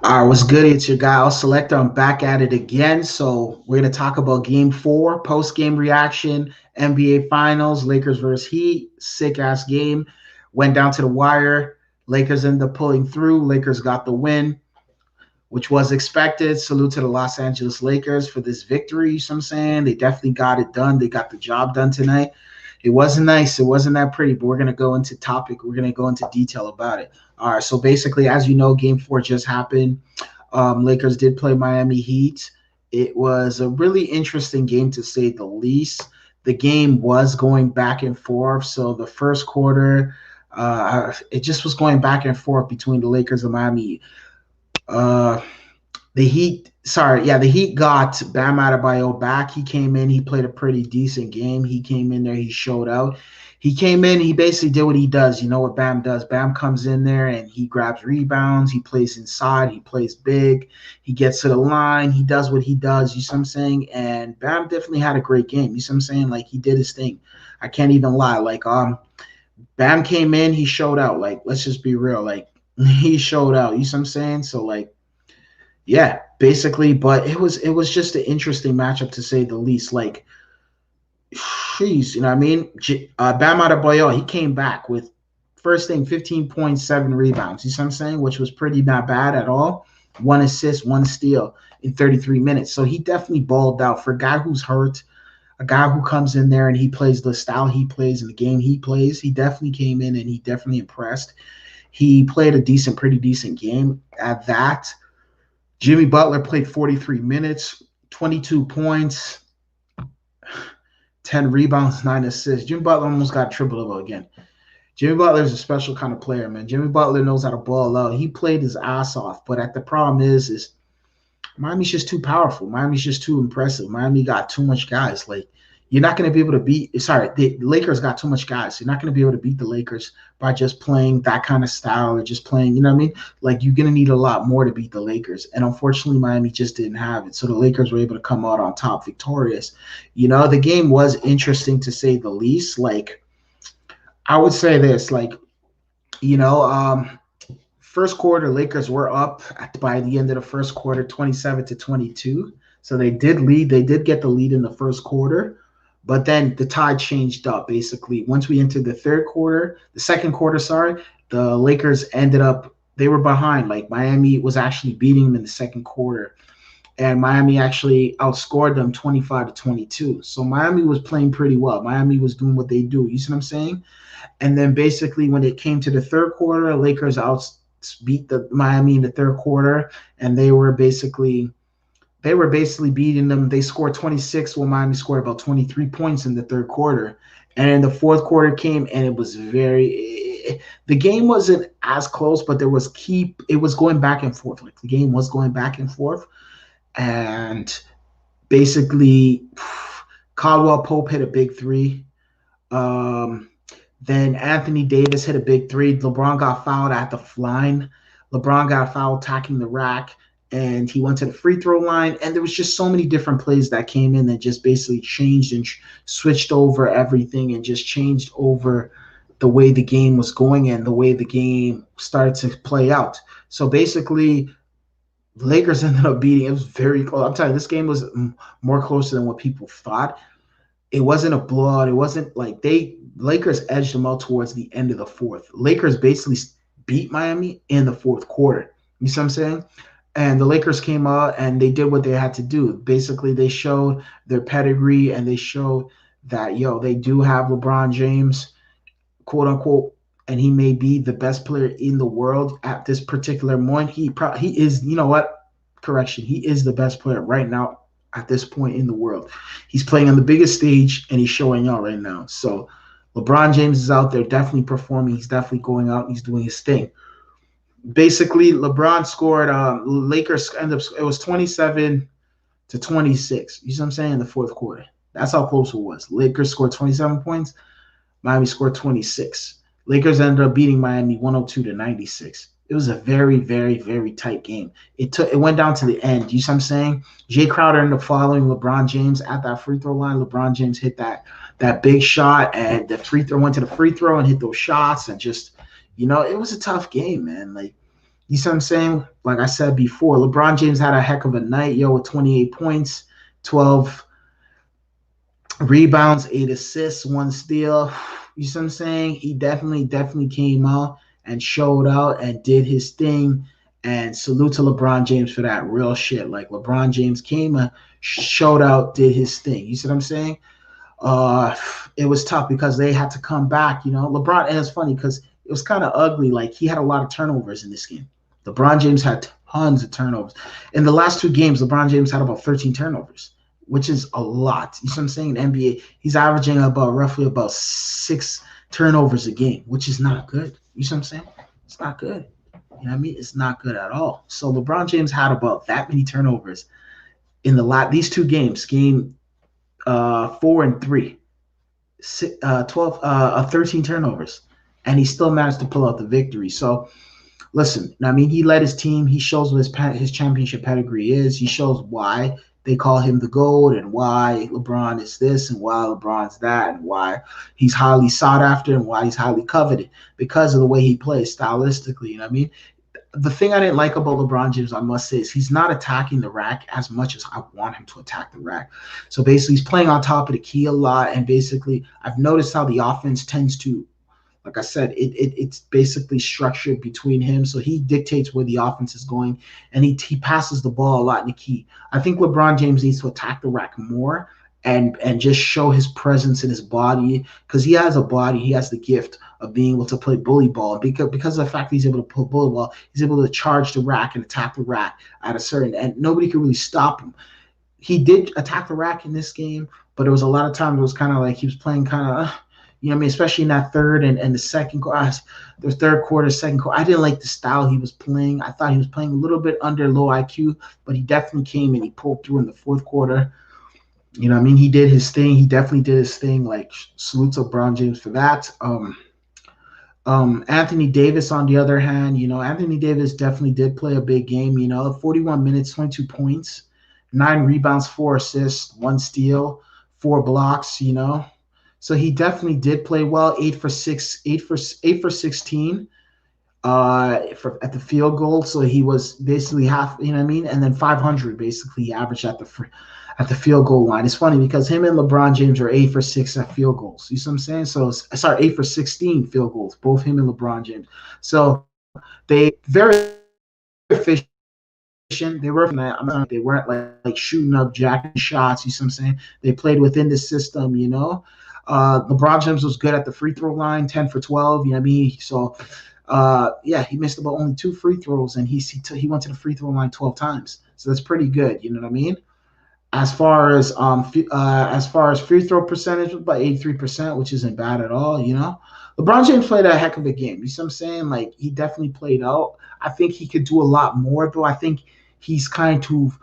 All right, what's good? It's your guy, Al Selector. I'm back at it again. So we're gonna talk about Game Four, post-game reaction, NBA Finals, Lakers versus Heat. Sick ass game. Went down to the wire. Lakers ended up pulling through. Lakers got the win, which was expected. Salute to the Los Angeles Lakers for this victory. You know what I'm saying? They definitely got it done. They got the job done tonight. It wasn't nice. It wasn't that pretty, but we're gonna go into topic. We're gonna go into detail about it. All right. So basically, as you know, Game Four just happened. Lakers did play Miami Heat. It was a really interesting game to say the least. The game was going back and forth. So the first quarter, it just was going back and forth between the Lakers and Miami. Uh, the Heat, sorry, yeah, the Heat got Bam Adebayo back. He came in, he played a pretty decent game. He came in there, he showed out. He came in, he basically did what he does. You know what Bam does? Bam comes in there and he grabs rebounds, he plays inside, he plays big, he gets to the line, he does what he does. You see what I'm saying? And Bam definitely had a great game. You see what I'm saying? Like he did his thing. I can't even lie. Bam came in, he showed out. Like, let's just be real. Like he showed out. You see what I'm saying? So like yeah, basically, but it was just an interesting matchup to say the least. Like, jeez, you know what I mean? Bam Adebayo, he came back with first thing 15.7 rebounds. You see what I'm saying? Which was pretty not bad at all. One assist, one steal in 33 minutes. So he definitely balled out for a guy who's hurt, a guy who comes in there and he plays the style he plays in the game he plays. He definitely came in and he definitely impressed. He played a pretty decent game at that. Jimmy Butler played 43 minutes, 22 points, 10 rebounds, 9 assists. Jimmy Butler almost got triple double again. Jimmy Butler is a special kind of player, man. Jimmy Butler knows how to ball out. He played his ass off, but the problem is Miami's just too powerful. Miami's just too impressive. Miami got too much guys. Like you're not going to be able to beat. Sorry, the Lakers got too much guys. You're not going to be able to beat the Lakers by just playing that kind of style or just playing. You know what I mean? Like you're going to need a lot more to beat the Lakers. And unfortunately, Miami just didn't have it. So the Lakers were able to come out on top, victorious. You know, the game was interesting to say the least. Like I would say this, like you know, first quarter, Lakers were up by the end of the first quarter, 27-22. So they did lead. They did get the lead in the first quarter, but then the tide changed up. Basically, once we entered the third quarter, the second quarter, sorry, the Lakers ended up. They were behind. Like Miami was actually beating them in the second quarter, and Miami actually outscored them 25-22. So Miami was playing pretty well. Miami was doing what they do. You see what I'm saying? And then basically when it came to the third quarter, Lakers out beat the Miami in the third quarter, and they were basically beating them. They scored 26, while Miami scored about 23 points in the third quarter. And then the fourth quarter came, and it was very. The game wasn't as close, but there was keep. It was going back and forth. Like the game was going back and forth, and basically, Caldwell Pope hit a big three. Um, then Anthony Davis hit a big three. LeBron got fouled at the line. LeBron got fouled attacking the rack, and he went to the free throw line. And there was just so many different plays that came in that just basically changed and switched over everything and just changed over the way the game was going and the way the game started to play out. So basically, the Lakers ended up beating. It was very close. I'm telling you, this game was more closer than what people thought. It wasn't a blowout. It wasn't like Lakers edged them out towards the end of the fourth. Lakers basically beat Miami in the fourth quarter. You see what I'm saying? And the Lakers came out and they did what they had to do. Basically, they showed their pedigree and they showed that they do have LeBron James, quote unquote, and he may be the best player in the world at this particular moment. He is. You know what? Correction. He is the best player right now at this point in the world. He's playing on the biggest stage and he's showing out right now. So LeBron James is out there definitely performing. He's definitely going out. He's doing his thing. Basically, LeBron scored. Lakers ended up. It was 27-26. You see what I'm saying? In the fourth quarter. That's how close it was. Lakers scored 27 points. Miami scored 26. Lakers ended up beating Miami 102-96. It was a very, very, very tight game. It went down to the end. You see what I'm saying? Jay Crowder ended up following LeBron James at that free throw line. LeBron James hit that big shot, and the free throw went to the free throw and hit those shots, and just it was a tough game, man. Like You see what I'm saying? Like I said before, LeBron James had a heck of a night, yo, with 28 points, 12 rebounds, 8 assists, 1 steal. You see what I'm saying? He definitely came out and showed out and did his thing. And salute to LeBron James for that real shit. Like LeBron James came and showed out, did his thing. You see what I'm saying? uh it was tough because they had to come back, LeBron. And it's funny because it was kind of ugly. Like, he had a lot of turnovers in this game. LeBron James had tons of turnovers in the last 2 games. LeBron James had about 13 turnovers, which is a lot. You see what I'm saying? In NBA, he's averaging about roughly about 6 turnovers a game, which is not good. You see what I'm saying? It's not good. You know what I mean? It's not good at all. So LeBron James had about that many turnovers in these 2 games, game 4 and 3, 13 turnovers, and he still managed to pull out the victory. So listen, I mean, he led his team. He shows what his championship pedigree is. He shows why they call him the GOAT, and why LeBron is this, and why LeBron's that, and why he's highly sought after, and why he's highly coveted because of the way he plays stylistically. You know what I mean? The thing I didn't like about LeBron James, I must say, is he's not attacking the rack as much as I want him to attack the rack. So basically, he's playing on top of the key a lot. And basically, I've noticed how the offense tends to, like I said, it's basically structured between him. So he dictates where the offense is going, and he passes the ball a lot in the key. I think LeBron James needs to attack the rack more and just show his presence in his body, because he has a body. He has the gift of being able to play bully ball, because of the fact that he's able to play bully ball. He's able to charge the rack and attack the rack at a certain, and nobody could really stop him. He did attack the rack in this game, but there was a lot of times it was kind of like he was playing kind of, you know what I mean, especially in that third and the second quarter, the third quarter, second quarter. I didn't like the style he was playing. I thought he was playing a little bit under low IQ, but he definitely came and he pulled through in the fourth quarter. You know what I mean? He did his thing. He definitely did his thing. Like, salute to LeBron James for that. Anthony Davis, on the other hand, Anthony Davis definitely did play a big game. 41 minutes, 22 points, 9 rebounds, 4 assists, 1 steal, 4 blocks. So he definitely did play well. 8 for 6, 8 for 16 at the field goal. So he was basically half, you know what I mean? And then 500 basically he averaged at the field goal line. It's funny because him and LeBron James are 8 for 6 at field goals. You see what I'm saying? So sorry, 8 for 16 field goals, both him and LeBron James. So they very efficient. They weren't like shooting up jacking shots. You see what I'm saying? They played within the system. LeBron James was good at the free throw line, 10 for 12. You know what I mean? So he missed about only 2 free throws, and he went to the free throw line 12 times. So that's pretty good. You know what I mean? As far as free throw percentage, about 83%, which isn't bad at all. LeBron James played a heck of a game. You see what I'm saying? Like, he definitely played out. I think he could do a lot more, though. I think he's kind of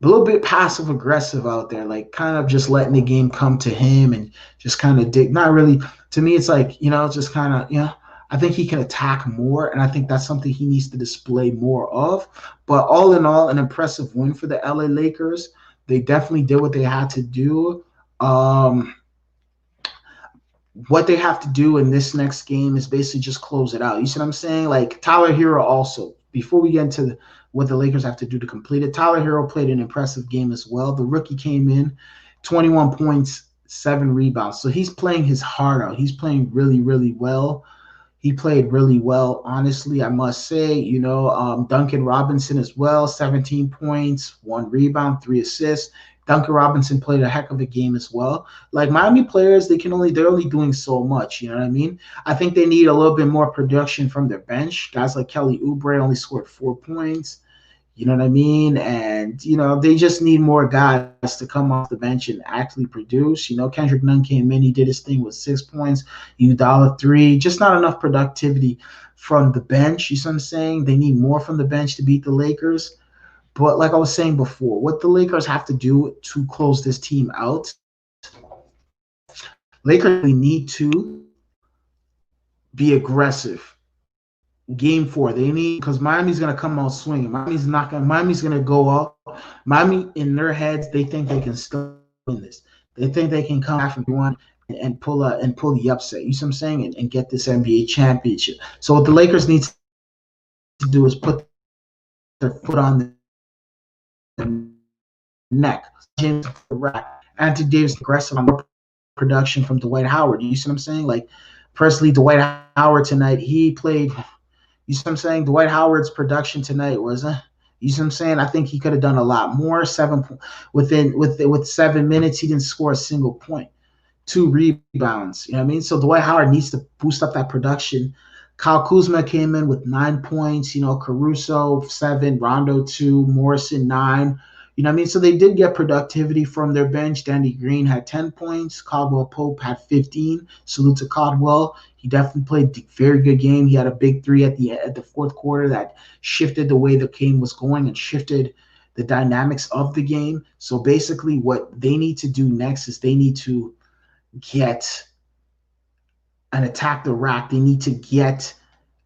a little bit passive aggressive out there, like kind of just letting the game come to him and just kind of dig. Not really. To me, it's like, just kind of, I think he can attack more, and I think that's something he needs to display more of. But all in all, an impressive win for the LA Lakers. They definitely did what they had to do. What they have to do in this next game is basically just close it out. You see what I'm saying? Like, Tyler Hero also, before we get into what the Lakers have to do to complete it, Tyler Hero played an impressive game as well. The rookie came in, 21 points, 7 rebounds. So he's playing his heart out. He's playing really, really well. He played really well, honestly, I must say. Duncan Robinson as well, 17 points, 1 rebound, 3 assists. Duncan Robinson played a heck of a game as well. Like, Miami players, they're only doing so much, you know what I mean? I think they need a little bit more production from their bench. Guys like Kelly Oubre only scored 4 points. You know what I mean? And, they just need more guys to come off the bench and actually produce. Kendrick Nunn came in. He did his thing with 6 points. Iguodala 3. Just not enough productivity from the bench. You see what I'm saying? They need more from the bench to beat the Lakers. But like I was saying before, what the Lakers have to do to close this team out, Lakers need to be aggressive. Game 4, they need, because Miami's gonna come out swinging. Miami's gonna go up. Miami, in their heads, they think they can still win this. They think they can come back from one and pull the upset. You see what I'm saying? And get this NBA championship. So what the Lakers need to do is put their foot on the neck. James the rack. Anthony Davis aggressive on production from Dwight Howard. You see what I'm saying? Like, personally, Dwight Howard tonight, he played. You see what I'm saying? Dwight Howard's production tonight was, you see what I'm saying? I think he could have done a lot more. With 7 minutes, he didn't score a single point. 2 rebounds. You know what I mean? So Dwight Howard needs to boost up that production. Kyle Kuzma came in with 9 points. Caruso 7, Rondo 2, Morrison 9. You know what I mean? So they did get productivity from their bench. Danny Green had 10 points. Caldwell Pope had 15. Salute to Caldwell. He definitely played a very good game. He had a big 3 at the fourth quarter that shifted the way the game was going and shifted the dynamics of the game. So basically what they need to do next is they need to get and attack the rack. They need to get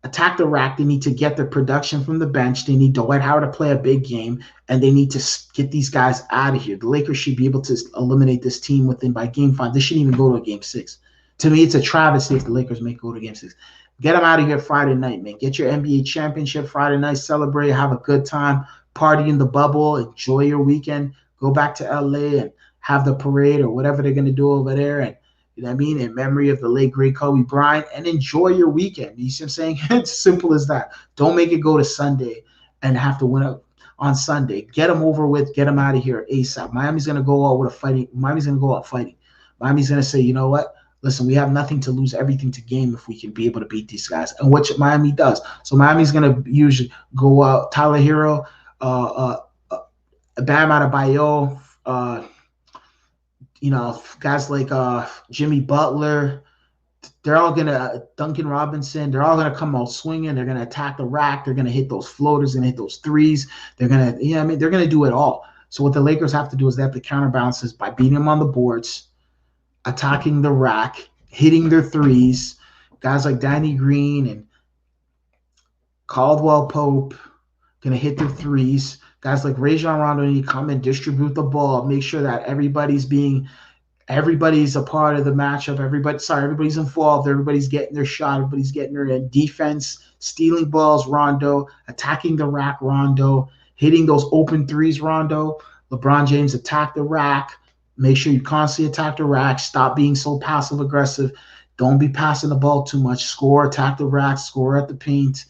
their production from the bench. They need Dwight Howard to play a big game, and they need to get these guys out of here. The Lakers should be able to eliminate this team by game 5. They shouldn't even go to a game 6. To me, it's a travesty if the Lakers may go to game 6. Get them out of here Friday night, man. Get your NBA championship Friday night. Celebrate. Have a good time. Party in the bubble. Enjoy your weekend. Go back to LA and have the parade or whatever they're going to do over there. And you know what I mean? In memory of the late, great Kobe Bryant, and enjoy your weekend. You see what I'm saying? It's simple as that. Don't make it go to Sunday and have to win on Sunday. Get them over with. Get them out of here ASAP. Miami's going to go out with a fighting. Miami's going to go out fighting. Miami's going to say, you know what? Listen, we have nothing to lose, everything to gain if we can be able to beat these guys, and which Miami does. So Miami's going to usually go out. Tyler Hero, Bam Adebayo, guys like Jimmy Butler, they're all gonna Duncan Robinson, they're all gonna come out swinging. They're gonna attack the rack. They're gonna hit those floaters and hit those threes. They're gonna, they're gonna do it all. So what the Lakers have to do is they have to counterbalance this by beating them on the boards, attacking the rack, hitting their threes. Guys like Danny Green and Caldwell Pope gonna hit their threes. Guys like Rajon Rondo need to come and distribute the ball, make sure that everybody's a part of the matchup. Everybody's involved. Everybody's getting their shot. Everybody's getting their defense, stealing balls, Rondo, attacking the rack, Rondo, hitting those open threes, Rondo. LeBron James, attack the rack. Make sure you constantly attack the rack. Stop being so passive aggressive. Don't be passing the ball too much. Score, attack the rack, score at the paint.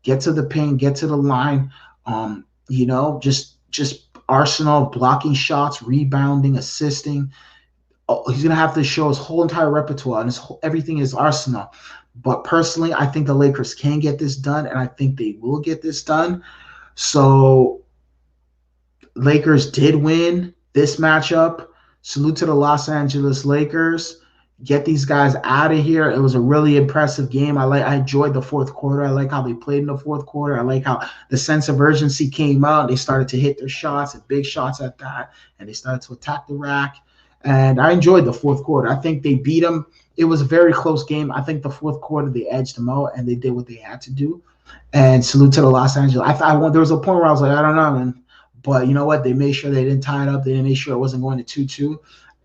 Get to the paint, get to the line. Just arsenal of blocking shots, rebounding, assisting. He's going to have to show his whole entire repertoire and everything is arsenal. But personally, I think the Lakers can get this done, and I think they will get this done. So Lakers did win this matchup. Salute to the Los Angeles Lakers. Get these guys out of here. It was a really impressive game. I enjoyed the fourth quarter. I like how they played in the fourth quarter. I like how the sense of urgency came out. They started to hit their shots and big shots at that, and they started to attack the rack. And I enjoyed the fourth quarter. I think they beat them. It was a very close game. I think the fourth quarter they edged them out, and they did what they had to do. And salute to the Los Angeles. There was a point where I was like, I don't know, man. But you know what? They made sure they didn't tie it up. They didn't make sure it wasn't going to 2-2.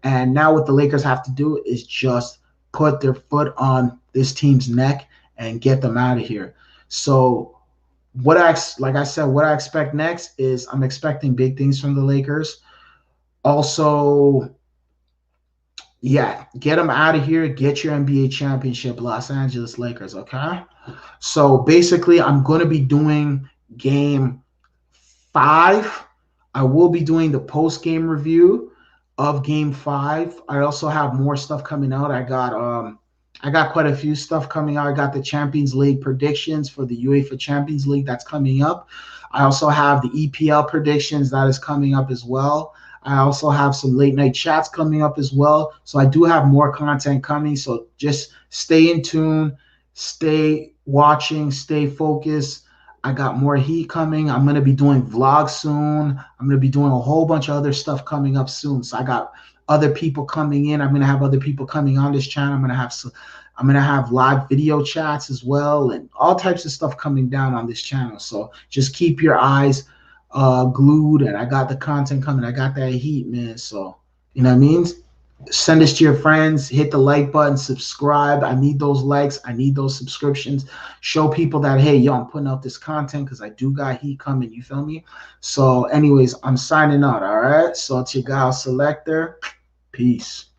And now what the Lakers have to do is just put their foot on this team's neck and get them out of here. So what I expect next is I'm expecting big things from the Lakers. Also, get them out of here. Get your NBA championship, Los Angeles Lakers, okay? So basically, I'm going to be doing game 5. I will be doing the post-game review of game 5. I also have more stuff coming out. I got quite a few stuff coming out. I got the Champions League predictions for the UEFA Champions League that's coming up. I also have the EPL predictions that is coming up as well. I also have some late night chats coming up as well. So I do have more content coming. So just stay in tune, stay watching, stay focused. I got more heat coming. I'm going to be doing vlogs soon. I'm going to be doing a whole bunch of other stuff coming up soon. So I got other people coming in. I'm going to have other people coming on this channel. I'm going to have live video chats as well, and all types of stuff coming down on this channel. So just keep your eyes glued, and I got the content coming. I got that heat, man. So, you know what I mean? Send this to your friends. Hit the like button. Subscribe. I need those likes. I need those subscriptions. Show people that, hey, yo, I'm putting out this content because I do got heat coming. You feel me? So, anyways, I'm signing out. All right. So, it's your guy, Selector. Peace.